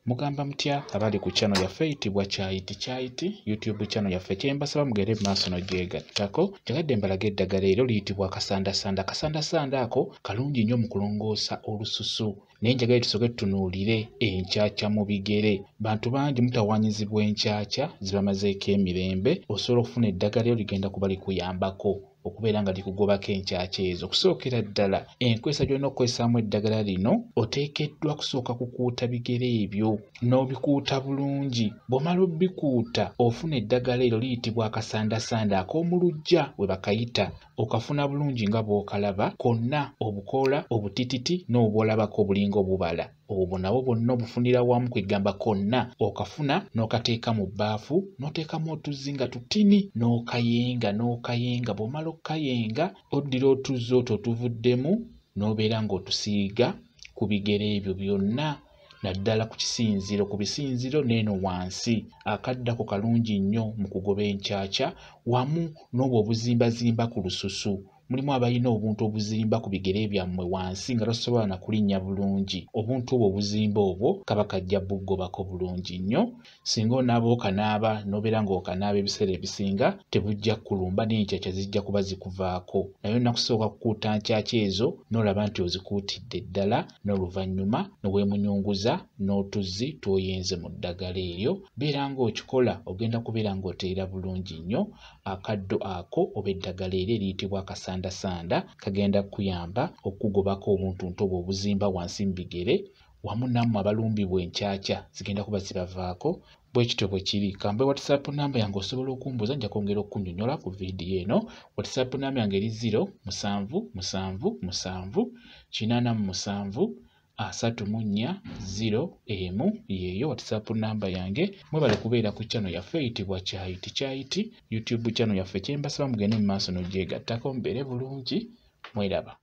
Mugamba mutya abali ku channel yaffe eyitibwa Kyayiti YouTube channel yaffe kyembasaba mugere maaso n'ogyegattako kyagadde mbalage eddagala eryo liyitibwa kasandasanda. Kasandasanda ako kalungi nnyo mu kulongoosa olususu naye njagala tusooke tutunuulire enkyakya mu bigere. Bantu bangi mutawaanyizibwa enkyakya zibamazeeko emirembe, osobola okufuna eddagala eryo ligenda kuba likuyambako okubeera nga likugobako enkyakya ezo. Okusookera ddala enkozesa gy'olina okukozesaamu eddagala lino oteekeddwa kusooka kukuuta bigere ebyo n'obikuuta bulungi. Bw'omala obbikuuta ofuna eddagala eryo liyitibwa akasandasanda ak'omuluggya we bakayita. Okafuna bulungi nga bw'okalaba, konna obukoola obutititi n'obwolabako obulinga obubala. Obwo nabwo bwonna obufunira wamu kwegamba konna okafuna n'okateeka mu bbaafu n'oteekamu otuzzi nga tutini n'okayenga. Bw'omala okukayenga oddira otuzzi otwo otuvuddemu n'obeera ng'otusiiga ku bigere ebyo byonna naddala ku kisinziro, ku bisinziro n'eno wansi. Akaddako kalungi nnyo mu kugoba enkyakya wamu n'obwo obuzimbazimba ku lususu. Mulimu abalina obuntu obuzimba ku bigere byammwe wansi nga tosobola na kulinnya bulungi. Obuntu obwo obuzimba obwo kaba kajja bugobako bulungi nnyo. Singa onaaba okanaaba n'obeera ng'okanaaba ebiseera ebisinga tebujja kulumba n'enkyakya zijja kuba zikuvaako. Naye olina kusooka kukuuta nkyakya ezo n'olaba nti ozikuutidde ddala n'oluvannyuma ne weemunyunguza n'otuzzi tw'oyenze mu ddagala eryo. Beera ng'okikola ogenda kubeera ng'oteera bulungi nnyo. Akaddo ako oba eddagala eryo eriyitibwa akasandasanda kagenda kuyamba okugobako obuntuntu obwo obuzimba wansi mu bigere wamu nammwe abalumbibwa enkyakya zigenda kuba zibavaako. Bwe kityo bwe kiri. Kambe WhatsApp namba yange osobola okumbuuza, nja kwongera okunnyonnyola ku viidiyo eno. WhatsApp namba yange eri 0777873401 yeeyo WhatsApp namba yange. Mwebale kubeera ku channel yaffe eyitibwa Kyayiti YouTube channel yaffe kyembasaba mugende mu maaso n'ogyegattako mubeere bulungi. Mweraba.